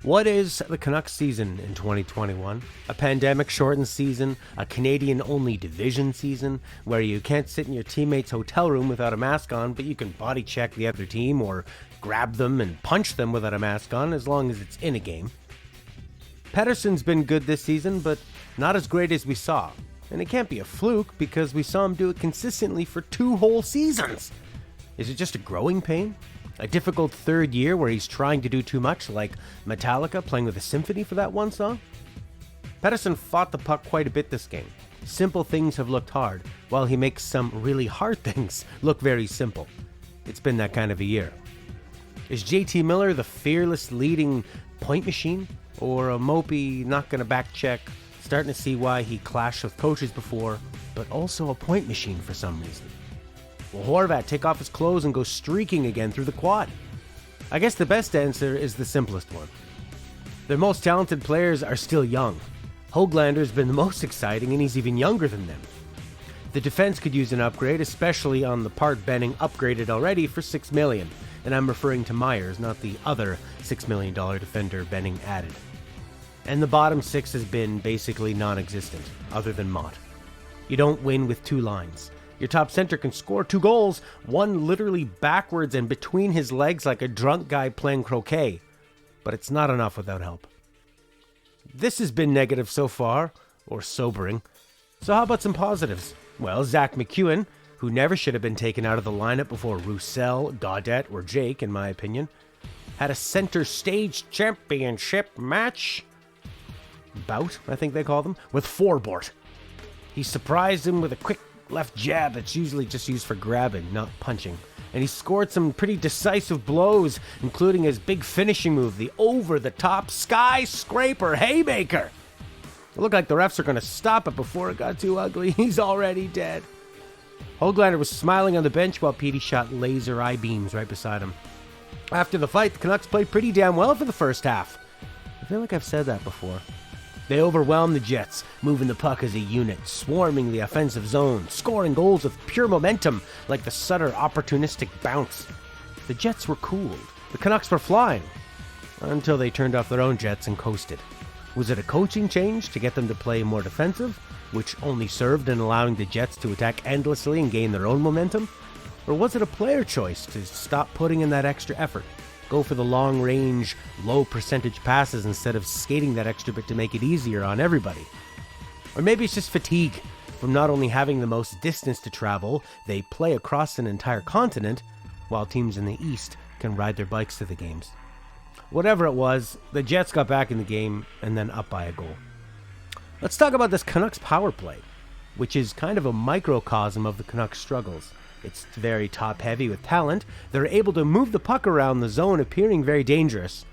What is the Canucks season in 2021? A pandemic-shortened season, a Canadian-only division season, where you can't sit in your teammate's hotel room without a mask on, but you can body check the other team or grab them and punch them without a mask on as long as it's in a game. Pettersson's been good this season, but not as great as we saw. And it can't be a fluke because we saw him do it consistently for 2 whole seasons. Is it just a growing pain? A difficult third year where he's trying to do too much, like Metallica playing with a symphony for that one song? Pettersson fought the puck quite a bit this game. Simple things have looked hard, while he makes some really hard things look very simple. It's been that kind of a year. Is JT Miller the fearless leading point machine? Or a mopey, not gonna back check, starting to see why he clashed with coaches before, but also a point machine for some reason? Will Horvat take off his clothes and go streaking again through the quad? I guess the best answer is the simplest one. Their most talented players are still young. Höglander's been the most exciting, and he's even younger than them. The defense could use an upgrade, especially on the part Benning upgraded already for $6 million, and I'm referring to Myers, not the other $6 million defender Benning added. And the bottom 6 has been basically non-existent, other than Mott. You don't win with 2 lines. Your top center can score 2 goals, one literally backwards and between his legs like a drunk guy playing croquet. But it's not enough without help. This has been negative so far, or sobering. So how about some positives? Well, Zach Mccewan, who never should have been taken out of the lineup before Roussel, Gaudette, or Jake, in my opinion, had a center stage championship match bout, I think they call them, with Forbort. He surprised him with a quick left jab that's usually just used for grabbing, not punching. And he scored some pretty decisive blows, including his big finishing move, the over-the-top skyscraper haymaker. It looked like the refs are going to stop it before it got too ugly. He's already dead. Höglander was smiling on the bench while Petey shot laser eye beams right beside him. After the fight, the Canucks played pretty damn well for the first half. I feel like I've said that before. They overwhelmed the Jets, moving the puck as a unit, swarming the offensive zone, scoring goals with pure momentum like the Sutter opportunistic bounce. The Jets were cooled. The Canucks were flying. Until they turned off their own jets and coasted. Was it a coaching change to get them to play more defensive, which only served in allowing the Jets to attack endlessly and gain their own momentum? Or was it a player choice to stop putting in that extra effort? Go for the long-range, low-percentage passes instead of skating that extra bit to make it easier on everybody. Or maybe it's just fatigue from not only having the most distance to travel, they play across an entire continent, while teams in the East can ride their bikes to the games. Whatever it was, the Jets got back in the game and then up by a goal. Let's talk about this Canucks power play, which is kind of a microcosm of the Canucks' struggles. It's very top-heavy with talent. They're able to move the puck around the zone, appearing very dangerous.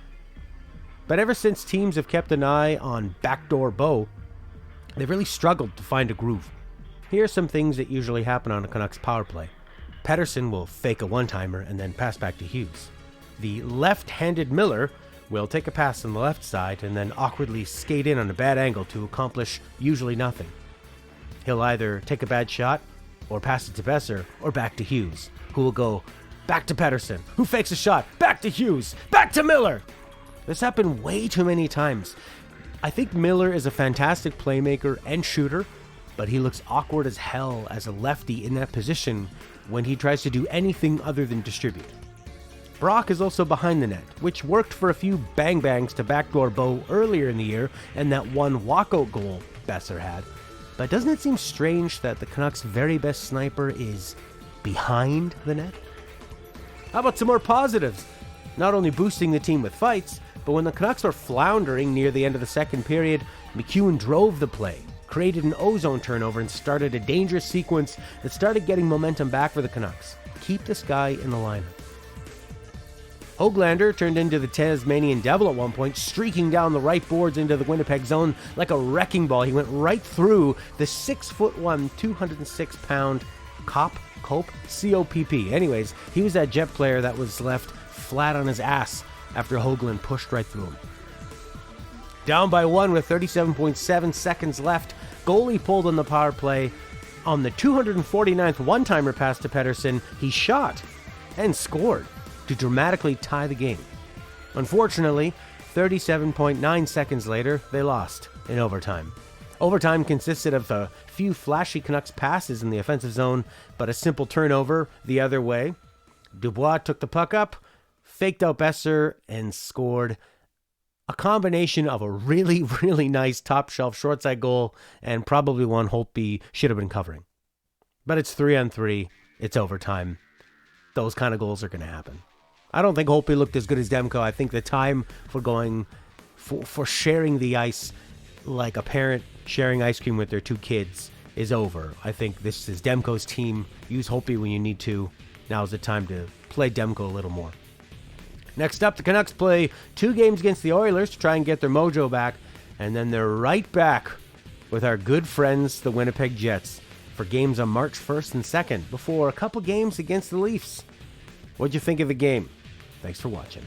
But ever since teams have kept an eye on backdoor Bo, they've really struggled to find a groove. Here are some things that usually happen on a Canucks power play. Pettersson will fake a one-timer and then pass back to Hughes. The left-handed Miller will take a pass on the left side and then awkwardly skate in on a bad angle to accomplish usually nothing. He'll either take a bad shot, or pass it to Besser, or back to Hughes, who will go back to Pettersson, who fakes a shot, back to Hughes, back to Miller. This happened way too many times. I think Miller is a fantastic playmaker and shooter, but he looks awkward as hell as a lefty in that position when he tries to do anything other than distribute. Brock is also behind the net, which worked for a few bang-bangs to backdoor Bo earlier in the year and that one walkout goal Besser had. But doesn't it seem strange that the Canucks' very best sniper is behind the net? How about some more positives? Not only boosting the team with fights, but when the Canucks were floundering near the end of the second period, Mccewan drove the play, created an ozone turnover, and started a dangerous sequence that started getting momentum back for the Canucks. Keep this guy in the lineup. Höglander turned into the Tasmanian Devil at one point, streaking down the right boards into the Winnipeg zone like a wrecking ball. He went right through the 6'1", 206-pound Copp. C-O-P-P. Anyways, he was that Jet player that was left flat on his ass after Höglander pushed right through him. Down by 1 with 37.7 seconds left, goalie pulled on the power play. On the 249th one-timer pass to Pettersson, he shot and scored to dramatically tie the game. Unfortunately, 37.9 seconds later, they lost in overtime. Overtime consisted of a few flashy Canucks passes in the offensive zone, but a simple turnover the other way. Dubois took the puck up, faked out Besser, and scored. A combination of a really, really nice top-shelf short-side goal and probably one Holtby should have been covering. But it's 3-on-3. It's overtime. Those kind of goals are going to happen. I don't think Holtby looked as good as Demko. I think the time for going for sharing the ice like a parent sharing ice cream with their two kids is over. I think this is Demko's team. Use Holtby when you need to. Now's the time to play Demko a little more. Next up, the Canucks play 2 games against the Oilers to try and get their mojo back, and then they're right back with our good friends, the Winnipeg Jets, for games on March 1st and 2nd, before a couple games against the Leafs. What'd you think of the game? Thanks for watching.